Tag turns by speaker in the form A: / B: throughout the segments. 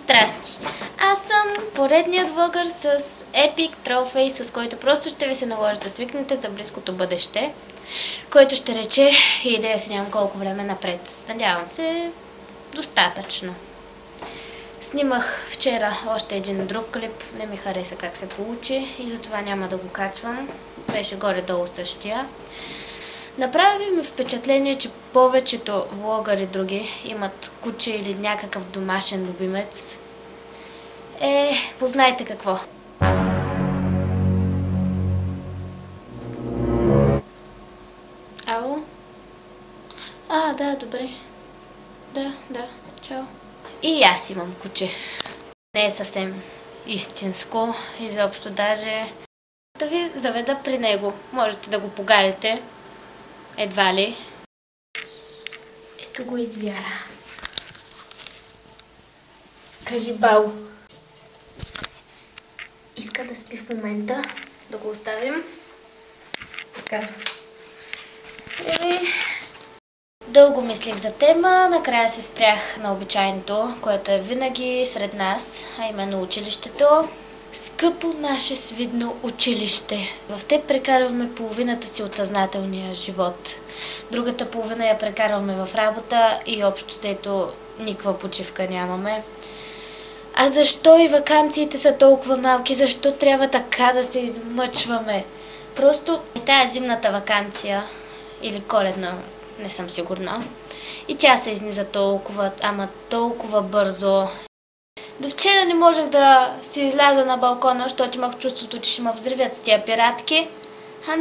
A: Здрасти! Аз съм поредният влогър с епик трофей, с който просто ще ви се наложи да свикнете за близкото бъдеще, който ще рече идея си нямам колко време напред. Надявам се достатъчно. Снимах вчера още един друг клип, не ми хареса как се получи и затова няма да го качвам. Беше горе-долу същия. Направи ми впечатление, че повечето влогъри други имат куче или някакъв домашен любимец. Познайте какво. Ало? Да, добре. Да, чао. И аз имам куче. Не е съвсем истинско, изобщо даже да ви заведа при него. Можете да го погарите. Едва ли. Ето го извяра. Кажи бау. Иска да спи в момента. Да го оставим. Така. Дълго мислих за тема, накрая се спрях на обичайното, което е винаги сред нас, а именно училището. Скъпо наше свидно училище. В те прекарваме половината си от съзнателния живот. Другата половина я прекарваме в работа и общо взето никаква почивка нямаме. А защо и ваканциите са толкова малки? Защо трябва така да се измъчваме? Просто и тая зимната ваканция, или коледна, не съм сигурна, и тя се изниза толкова, ама толкова бързо. До вчера не можех да си изляза на балкона, защото имах чувството, че ще ме взривят с тия пиратки. А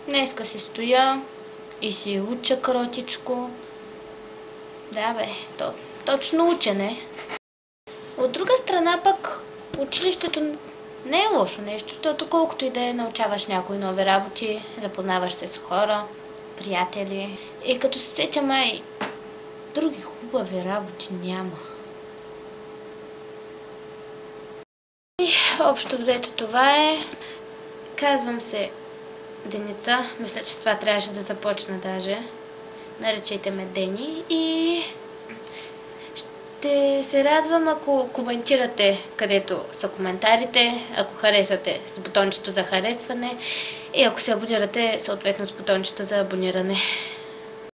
A: днеска си стоя и си уча кротичко. Да бе, точно учене. От друга страна пък училището не е лошо нещо, защото колкото и да научаваш някои нови работи, запознаваш се с хора, приятели. И като се сетя май, други хубави работи няма. И общо взето това е. Казвам се Деница. Мисля, че с това трябваше да започна даже. Наречете ме Дени. И ще се радвам, ако коментирате където са коментарите, ако харесате с бутончето за харесване и ако се абонирате съответно с бутончето за абониране.